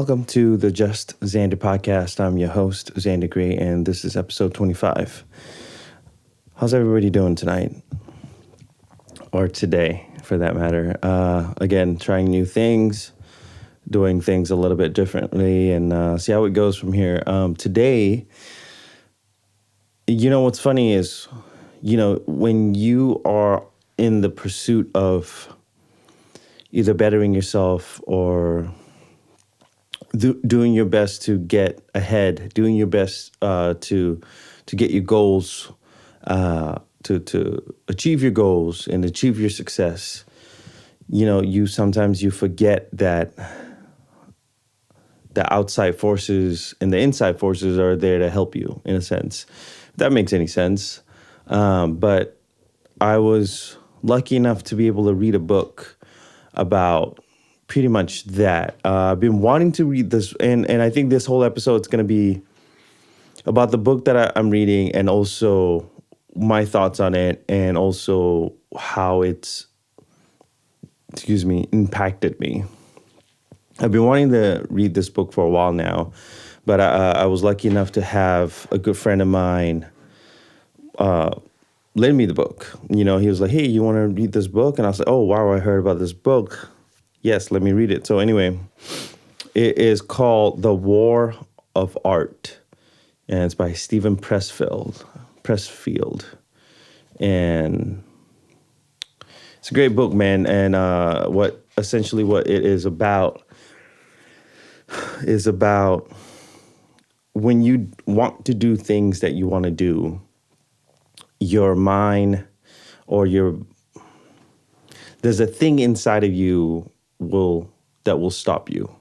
Welcome to the Just Zander podcast. I'm your host, Zander Gray, and this is episode 25. How's everybody doing tonight? Or today, for that matter? Again, trying new things, doing things a little bit differently, and see how it goes from here. Today, what's funny is, when you are in the pursuit of either bettering yourself or doing your best to get ahead, doing your best to get your goals, to achieve your goals and achieve your success. You sometimes forget that the outside forces and the inside forces are there to help you, in a sense. If that makes any sense. But I was lucky enough to be able to read a book about pretty much that. I've been wanting to read this, and I think this whole episode is going to be about the book that I'm reading, and also my thoughts on it, and also how it's, impacted me. I've been wanting to read this book for a while now, but I was lucky enough to have a good friend of mine lend me the book. He was like, "Hey, you want to read this book?" And I was like, "Oh, wow, I heard about this book. Yes, let me read it." So anyway, it is called The War of Art, and it's by Steven Pressfield. And it's a great book, man. And what it is about when you want to do things that you want to do, your mind or there's a thing inside of you that will stop you.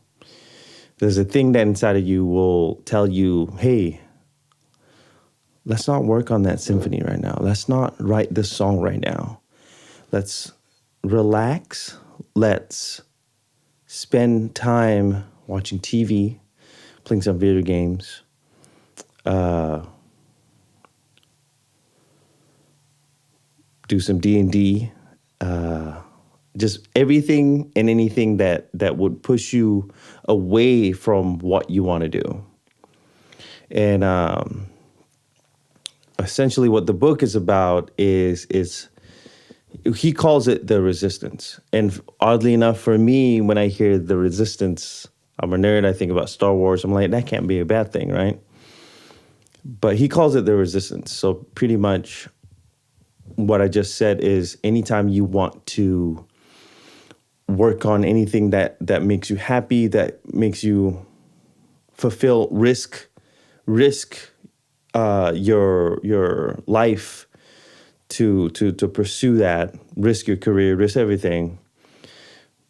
There's a thing that inside of you will tell you, "Hey, let's not work on that symphony right now. Let's not write this song right now. Let's relax. Let's spend time watching TV, playing some video games, do some D&D, just everything and anything that would push you away from what you want to do." And essentially what the book is about is he calls it the resistance. And oddly enough, for me, when I hear the resistance, I'm a nerd, I think about Star Wars. I'm like, that can't be a bad thing, right? But he calls it the resistance. So pretty much what I just said is anytime you want to work on anything that makes you happy, that makes you fulfill, risk your life to pursue that, risk your career, risk everything.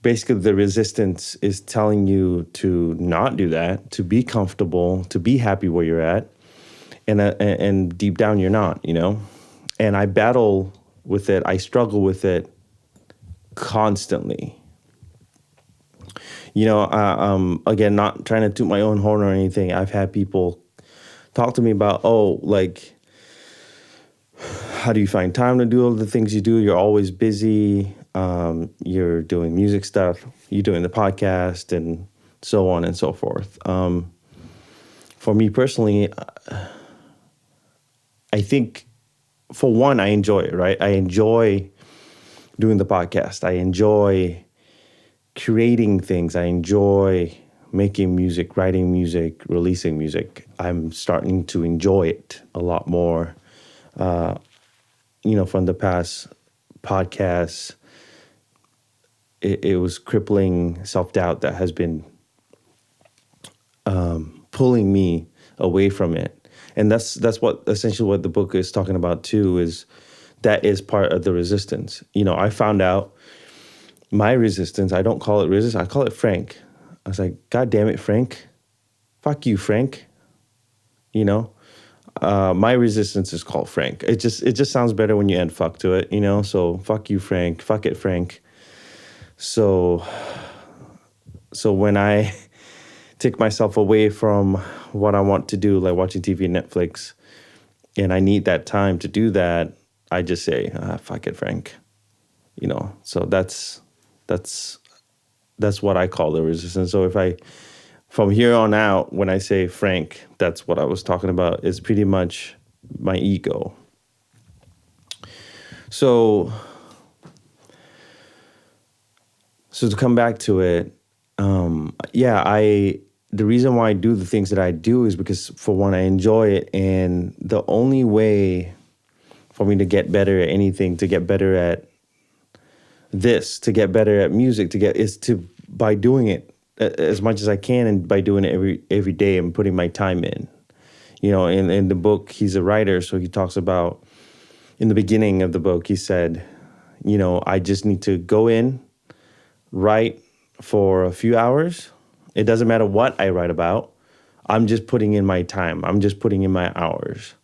Basically, the resistance is telling you to not do that, to be comfortable, to be happy where you're at, and deep down you're not, And I battle with it. I struggle with it constantly. Again, not trying to toot my own horn or anything. I've had people talk to me about, how do you find time to do all the things you do? You're always busy. You're doing music stuff. You're doing the podcast and so on and so forth. For me personally, I think, for one, I enjoy it, right? I enjoy doing the podcast. I enjoy creating things. I enjoy making music, writing music, releasing music. I'm starting to enjoy it a lot more. From the past podcasts, it was crippling self-doubt that has been pulling me away from it. And that's essentially what the book is talking about too, is that is part of the resistance. I found out my resistance, I don't call it resistance, I call it Frank. I was like, God damn it, Frank. Fuck you, Frank. My resistance is called Frank. It just sounds better when you add fuck to it, So fuck you, Frank. Fuck it, Frank. So when I take myself away from what I want to do, like watching TV and Netflix, and I need that time to do that, I just say, fuck it, Frank. So that's what I call the resistance. So if I from here on out, when I say Frank, that's what I was talking about, is pretty much my ego. So, so to come back to it, the reason why I do the things that I do is because, for one, I enjoy it, and the only way for me to get better at anything, to get better at this, to get better at music, is to by doing it as much as I can, and by doing it every day and putting my time in. In the book, he's a writer, so he talks about, in the beginning of the book, he said, I just need to go in, write for a few hours. It doesn't matter what I write about. I'm just putting in my time. I'm just putting in my hours.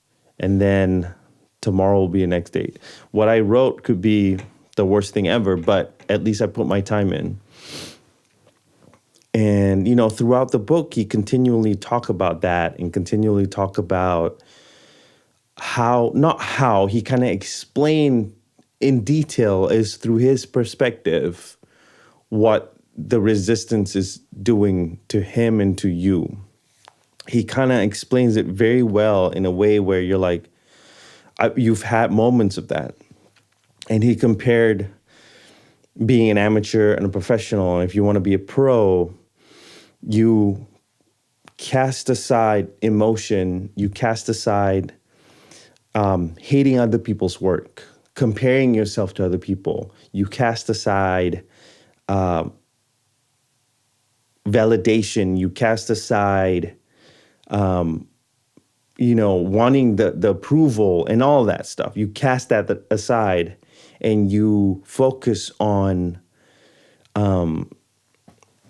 And then tomorrow will be the next date. What I wrote could be the worst thing ever, but at least I put my time in. And, throughout the book, he continually talk about that and continually talk about he kind of explained in detail, is through his perspective, what the resistance is doing to him and to you. He kind of explains it very well in a way where you're like, you've had moments of that. And he compared being an amateur and a professional. And if you want to be a pro, you cast aside emotion, you cast aside hating other people's work, comparing yourself to other people. You cast aside validation. You cast aside, wanting the approval and all that stuff. You cast that aside, and you focus on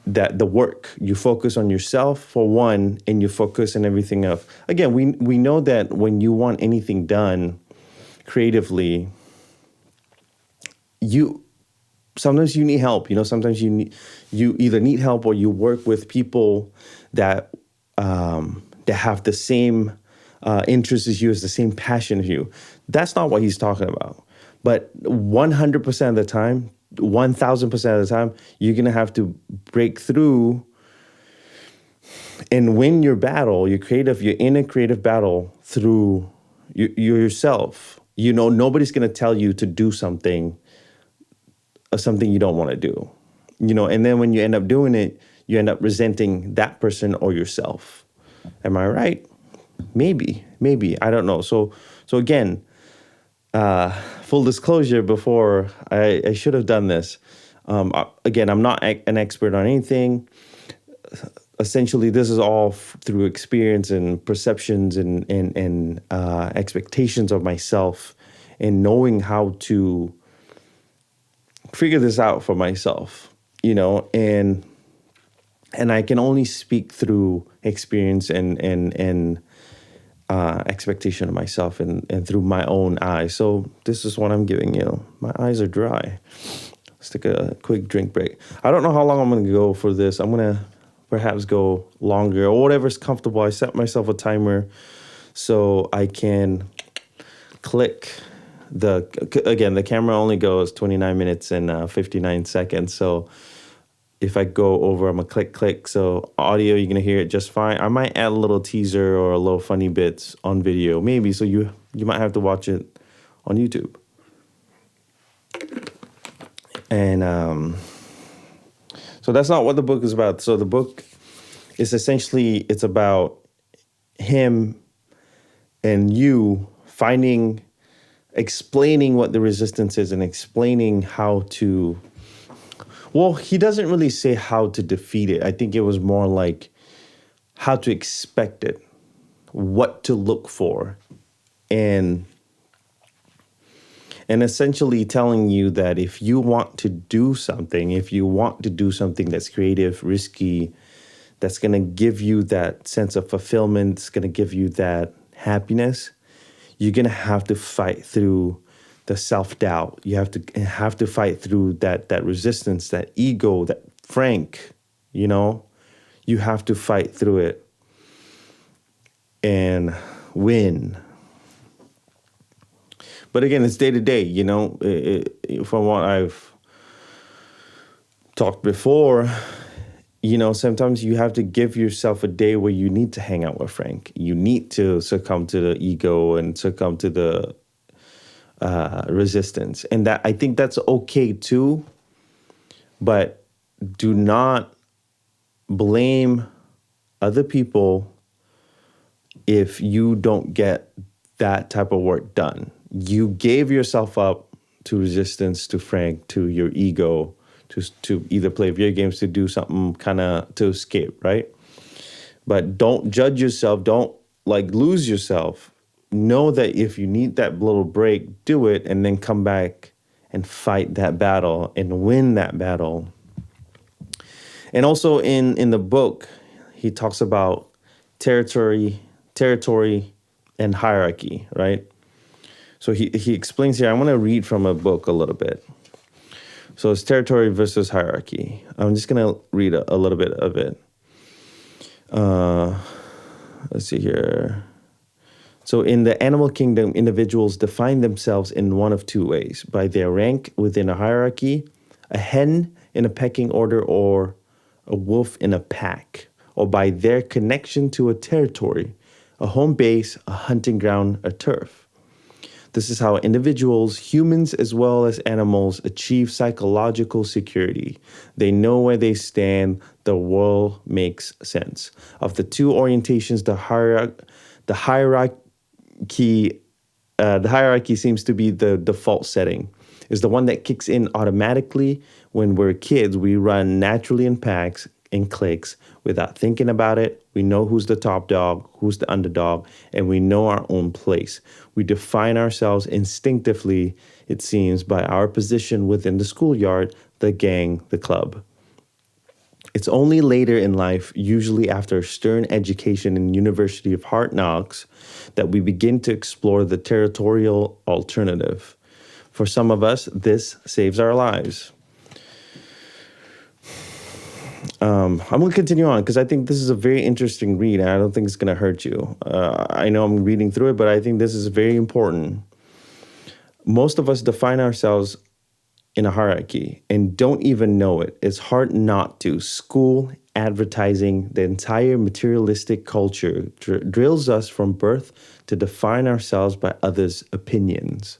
the work. You focus on yourself, for one, and you focus on everything else. Again, we know that when you want anything done creatively, sometimes you need help. Sometimes you either need help, or you work with people that have the same interests as you, as the same passion as you. That's not what he's talking about. But 100% of the time, 1,000% of the time, you're going to have to break through and win your battle, your inner creative battle, through yourself. Nobody's going to tell you to do something you don't want to do. And then when you end up doing it, you end up resenting that person or yourself. Am I right? Maybe. I don't know. So again, full disclosure, before I should have done this. Again, I'm not an expert on anything. Essentially, this is all through experience and perceptions and expectations of myself, and knowing how to figure this out for myself, and I can only speak through experience and expectation of myself and through my own eyes. So this is what I'm giving you. My eyes are dry. Let's take a quick drink break. I don't know how long I'm going to go for this. I'm going to perhaps go longer, or whatever's comfortable. I set myself a timer so I can click the camera only goes 29 minutes and 59 seconds. So if I go over, I'm gonna click. So audio, you're gonna hear it just fine. I might add a little teaser or a little funny bits on video, maybe. So you might have to watch it on YouTube. And so that's not what the book is about. So the book is essentially, it's about him and you explaining what the resistance is, and explaining how to, well, he doesn't really say how to defeat it. I think it was more like how to expect it, what to look for, and essentially telling you that if you want to do something that's creative, risky, that's going to give you that sense of fulfillment, it's going to give you that happiness, you're going to have to fight through the self-doubt. You have to fight through that resistance, that ego, that Frank, you have to fight through it and win. But again, it's day to day, from what I've talked before, sometimes you have to give yourself a day where you need to hang out with Frank. You need to succumb to the ego and succumb to the resistance. And that, I think that's okay too, but do not blame other people if you don't get that type of work done. You gave yourself up to resistance, to Frank, to your ego, to either play video games, to do something kind of to escape, right? But don't judge yourself. Don't lose yourself. Know that if you need that little break, do it, and then come back and fight that battle and win that battle. And also in the book, he talks about territory, and hierarchy, right? So he explains here. I want to read from a book a little bit. So it's territory versus hierarchy. I'm just going to read a little bit of it. Let's see here. So in the animal kingdom, individuals define themselves in one of two ways: by their rank within a hierarchy, a hen in a pecking order, or a wolf in a pack, or by their connection to a territory, a home base, a hunting ground, a turf. This is how individuals, humans as well as animals, achieve psychological security. They know where they stand. The world makes sense. Of the two orientations, the hierarchy seems to be the default setting. Is the one that kicks in automatically when we're kids. We run naturally in packs, in cliques, without thinking about it. We know who's the top dog, who's the underdog, and we know our own place. We define ourselves instinctively, it seems, by our position within the schoolyard, the gang, the club. It's only later in life, usually after a stern education in University of Hard Knocks, that we begin to explore the territorial alternative. For some of us, this saves our lives. I'm going to continue on because I think this is a very interesting read, and I don't think it's going to hurt you. I know I'm reading through it, but I think this is very important. Most of us define ourselves in a hierarchy and don't even know it. It's hard not to. School, advertising, the entire materialistic culture drills us from birth to define ourselves by others' opinions.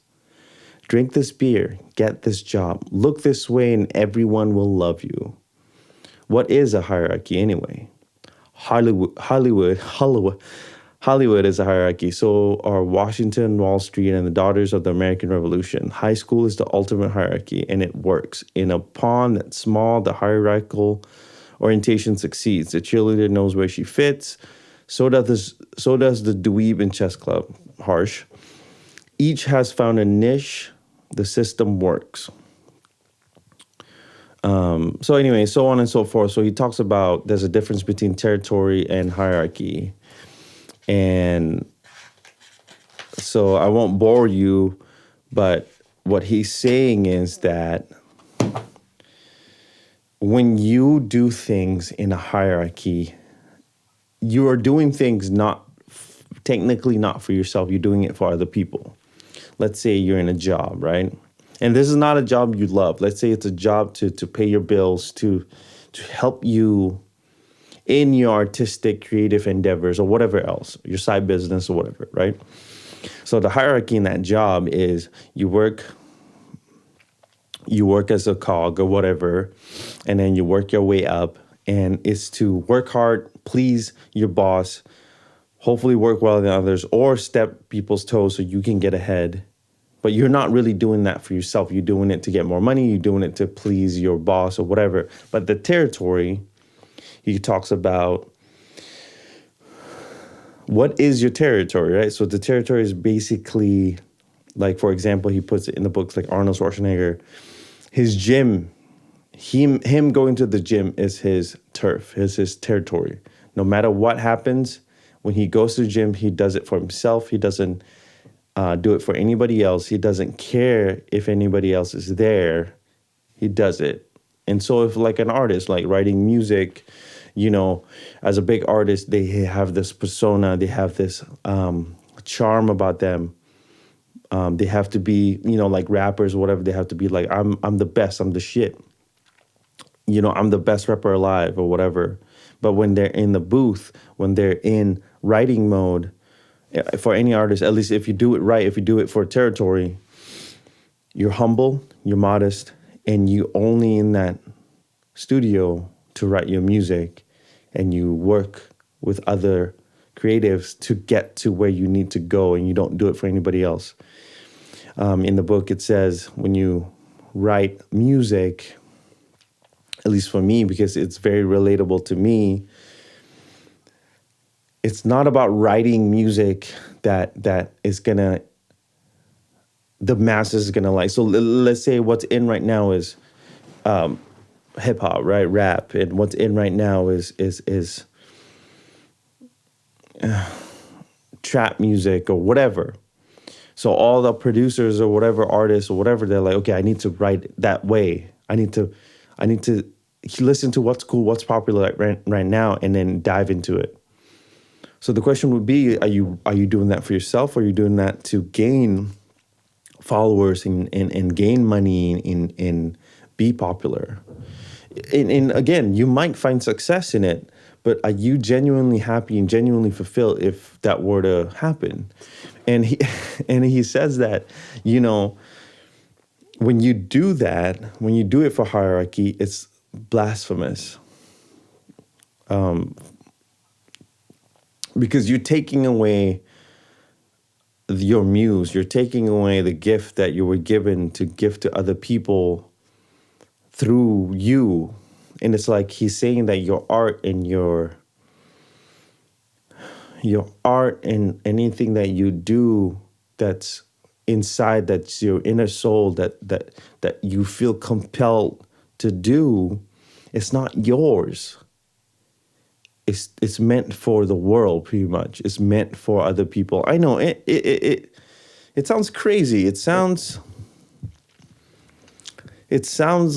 Drink this beer, get this job, look this way, and everyone will love you. What is a hierarchy anyway? Hollywood is a hierarchy. So are Washington, Wall Street, and the daughters of the American Revolution. High school is the ultimate hierarchy, and it works. In a pond that's small, the hierarchical orientation succeeds. The cheerleader knows where she fits. So does the dweeb in chess club. Harsh. Each has found a niche. The system works. So anyway, so on and so forth. So he talks about there's a difference between territory and hierarchy. And so I won't bore you, but what he's saying is that when you do things in a hierarchy, you are doing things technically not for yourself. You're doing it for other people. Let's say you're in a job, right? And this is not a job you love. Let's say it's a job to pay your bills, to help you in your artistic, creative endeavors or whatever else, your side business or whatever, right? So the hierarchy in that job is you work as a cog or whatever, and then you work your way up, and it's to work hard, please your boss, hopefully work well than others, or step people's toes so you can get ahead. But you're not really doing that for yourself. You're doing it to get more money. You're doing it to please your boss or whatever. But the territory, he talks about what is your territory, right? So the territory is basically, like, for example, he puts it in the books like Arnold Schwarzenegger, his gym, him going to the gym is his turf, is his territory. No matter what happens, when he goes to the gym, he does it for himself. He doesn't do it for anybody else. He doesn't care if anybody else is there. He does it. And so if like an artist, like writing music, as a big artist, they have this persona, they have this charm about them. They have to be, like rappers or whatever, they have to be like, I'm the best, I'm the shit. I'm the best rapper alive or whatever. But when they're in the booth, when they're in writing mode, for any artist, at least if you do it right, if you do it for territory, you're humble, you're modest, and you only in that studio to write your music, and you work with other creatives to get to where you need to go, and you don't do it for anybody else. In the book, it says when you write music, at least for me, because it's very relatable to me, it's not about writing music that is gonna, the masses is gonna like. So let's say what's in right now is hip hop, right? Rap, and what's in right now is trap music or whatever. So all the producers or whatever artists or whatever, they're like, okay, I need to write that way. I need to listen to what's cool, what's popular right now, and then dive into it. So the question would be, are you doing that for yourself, or are you doing that to gain followers and gain money and be popular? And again, you might find success in it, but are you genuinely happy and genuinely fulfilled if that were to happen? And he says that, when you do that, when you do it for hierarchy, it's blasphemous. Because you're taking away your muse, you're taking away the gift that you were given to give to other people through you. And it's like he's saying that your art and your art and anything that you do that's inside, that's your inner soul, that you feel compelled to do, it's not yours. It's meant for the world, pretty much. It's meant for other people. I know it sounds crazy. It sounds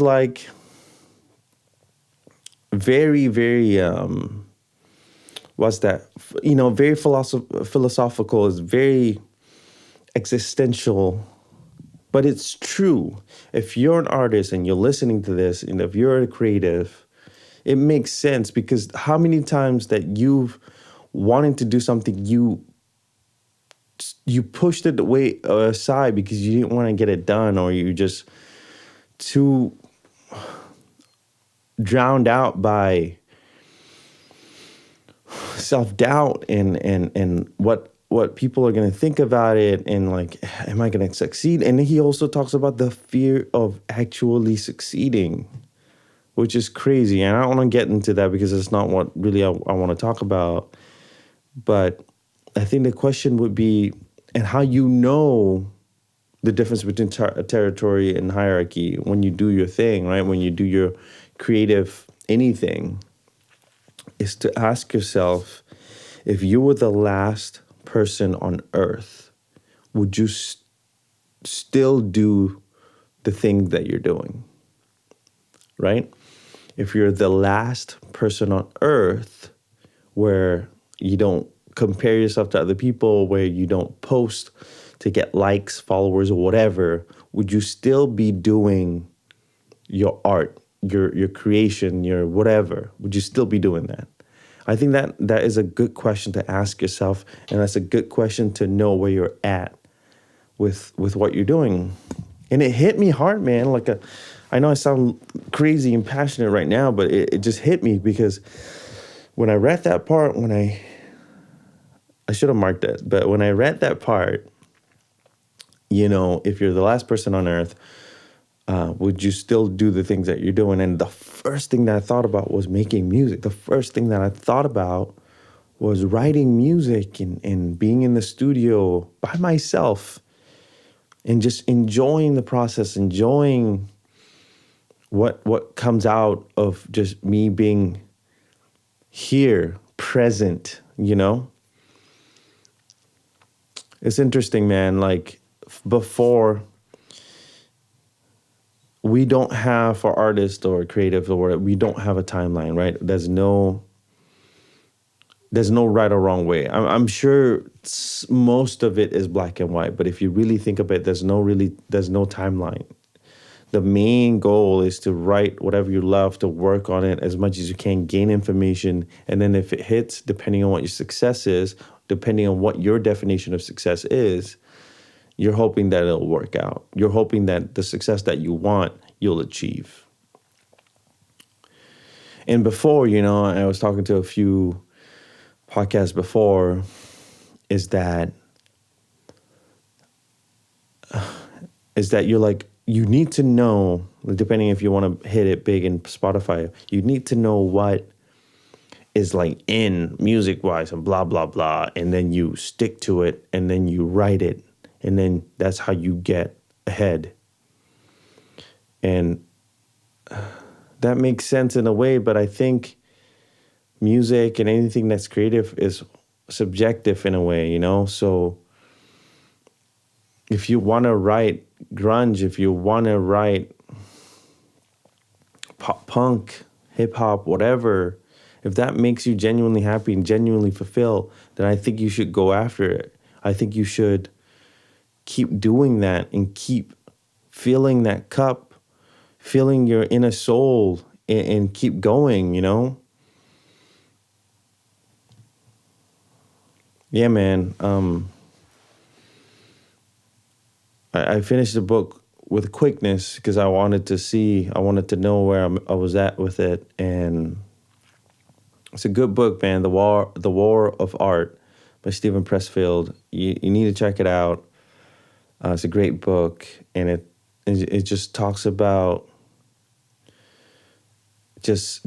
like very, very what's that? Very philosophical. It's very existential, but it's true. If you're an artist and you're listening to this, and if you're a creative, it makes sense, because how many times that you've wanted to do something, you pushed it away aside because you didn't want to get it done, or you just too drowned out by self-doubt and what people are going to think about it, and like, am I going to succeed? And he also talks about the fear of actually succeeding, which is crazy. And I don't want to get into that because it's not what really I want to talk about. But I think the question would be, and how the difference between territory and hierarchy when you do your thing, right? When you do your creative anything, is to ask yourself, if you were the last person on earth, would you still do the thing that you're doing, right? If you're the last person on earth, where you don't compare yourself to other people, where you don't post to get likes, followers, or whatever, would you still be doing your art, your creation, your whatever? Would you still be doing that? I think that is a good question to ask yourself, and that's a good question to know where you're at with what you're doing. And it hit me hard, man. I know I sound crazy and passionate right now, but it just hit me, because when I read that part, I should have marked it, but when I read that part, if you're the last person on earth, would you still do the things that you're doing? And the first thing that I thought about was making music. The first thing that I thought about was writing music and being in the studio by myself and just enjoying the process, enjoying what comes out of just me being here, present, It's interesting, man. Like, before, we don't have, for artists or creatives or whatever, we don't have a timeline, right? There's no right or wrong way. I'm sure most of it is black and white, but if you really think of it, there's no timeline. the main goal is to write whatever you love, to work on it as much as you can, gain information. And then if it hits, depending on what your success is, depending on what your definition of success is, you're hoping that it'll work out. You're hoping that the success that you want, you'll achieve. And before, I was talking to a few podcasts before, is that you're like, you need to know, depending if you want to hit it big in Spotify, you need to know what is like in music-wise and blah, blah, blah. And then you stick to it and then you write it. And then that's how you get ahead. And that makes sense in a way, but I think music and anything that's creative is subjective in a way, So if you want to write grunge, if you want to write pop punk, hip hop, whatever, if that makes you genuinely happy and genuinely fulfilled, then I think you should go after it. I think you should keep doing that and keep filling that cup, filling your inner soul, and keep going, Yeah, man. I finished the book with quickness because I wanted to know where I was at with it. And it's a good book, man. The War of Art by Steven Pressfield. You need to check it out. It's a great book, and it just talks about just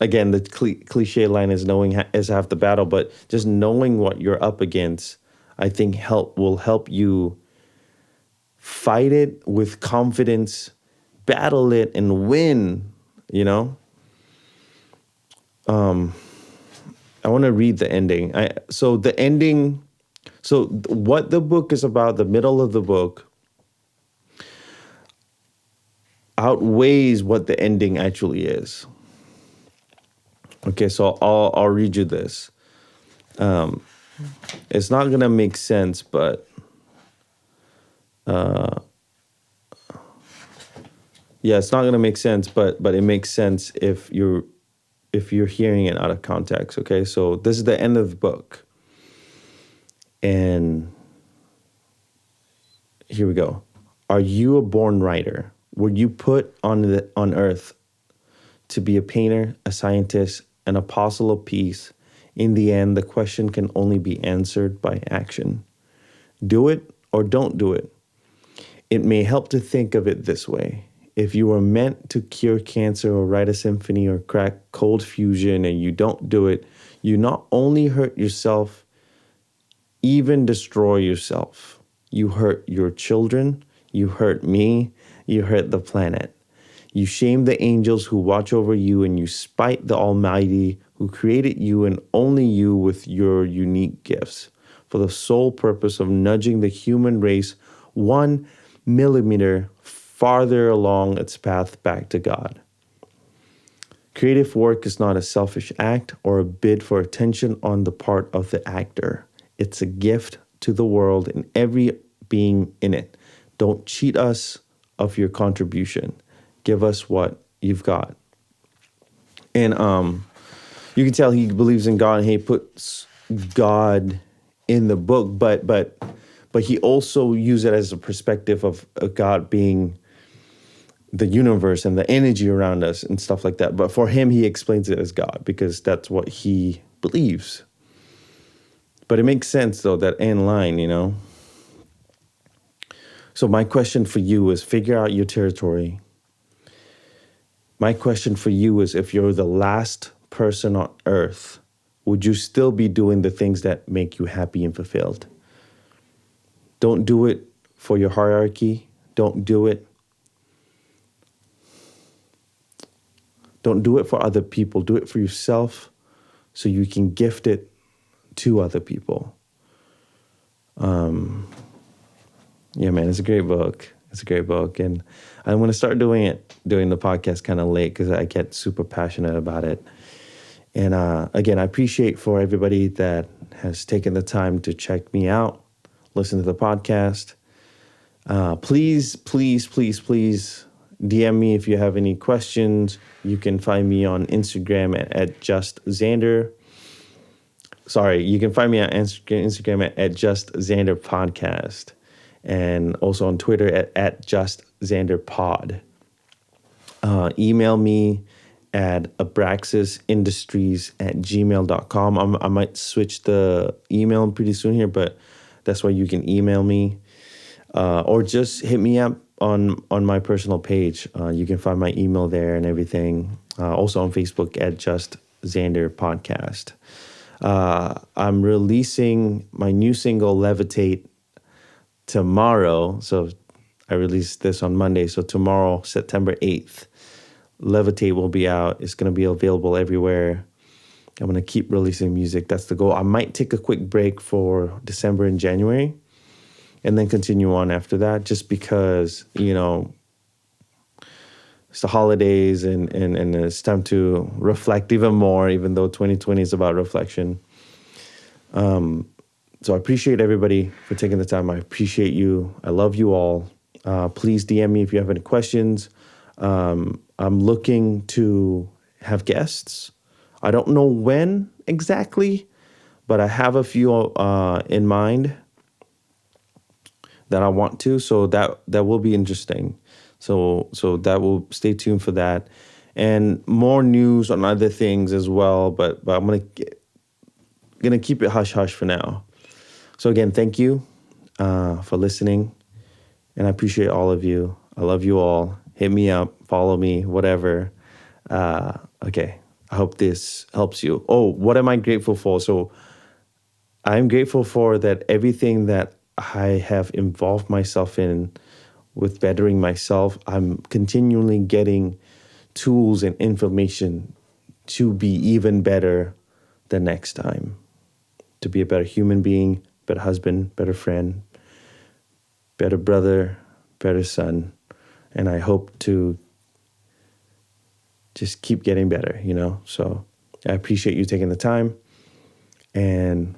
again, the cliche line is knowing is half the battle, but just knowing what you're up against, I think will help you fight it with confidence, battle it, and win, I want to read the ending. So what the book is about, the middle of the book, outweighs what the ending actually is. Okay, so I'll read you this. It's not gonna make sense, but it's not gonna make sense, but it makes sense if you're hearing it out of context. Okay, so this is the end of the book, and here we go. Are you a born writer? Were you put on earth to be a painter, a scientist, an apostle of peace? In the end, the question can only be answered by action. Do it or don't do it. It may help to think of it this way. If you were meant to cure cancer or write a symphony or crack cold fusion and you don't do it, you not only hurt yourself, even destroy yourself. You hurt your children, you hurt me, you hurt the planet. You shame the angels who watch over you, and you spite the Almighty who created you and only you with your unique gifts for the sole purpose of nudging the human race 1 millimeter farther along its path back to God. Creative work is not a selfish act or a bid for attention on the part of the actor. It's a gift to the world and every being in it. Don't cheat us of your contribution. Give us what you've got. And you can tell he believes in God and he puts God in the book, but he also used it as a perspective of God being the universe and the energy around us and stuff like that. But for him, he explains it as God because that's what he believes. But it makes sense, though, that end line, So my question for you is figure out your territory. My question for you is if you're the last person on earth, would you still be doing the things that make you happy and fulfilled? Don't do it for your hierarchy. Don't do it. Don't do it for other people. Do it for yourself so you can gift it to other people. Yeah, man, it's a great book. It's a great book. And I'm going to start doing the podcast kind of late because I get super passionate about it. And again, I appreciate for everybody that has taken the time to check me out, listen to the podcast. Please, please, please, please DM me if you have any questions. You can find me on Instagram at just Zander. Sorry, you can find me on Instagram at just Zander Podcast, and also on Twitter at just Zander Pod. Email me at abraxisindustries@gmail.com. I might switch the email pretty soon here, but that's why you can email me. Or just hit me up on my personal page. You can find my email there and everything. Also on Facebook at Just Zander Podcast. I'm releasing my new single, Levitate, tomorrow. So I released this on Monday. So tomorrow, September 8th, Levitate will be out. It's going to be available everywhere. I'm going to keep releasing music. That's the goal. I might take a quick break for December and January, and then continue on after that, just because, it's the holidays and it's time to reflect even more, even though 2020 is about reflection. So I appreciate everybody for taking the time. I appreciate you. I love you all. Please DM me if you have any questions. I'm looking to have guests. I don't know when exactly, but I have a few in mind that I want to, so that will be interesting. So that will, stay tuned for that, and more news on other things as well. But I'm gonna keep it hush hush for now. So again, thank you for listening, and I appreciate all of you. I love you all. Hit me up, follow me, whatever. Okay, I hope this helps you. Oh, what am I grateful for? So I'm grateful for that everything that I have involved myself in with bettering myself. I'm continually getting tools and information to be even better the next time, to be a better human being, better husband, better friend, better brother, better son. And I hope to just keep getting better, So I appreciate you taking the time, and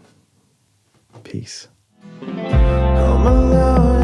peace. Oh my Lord.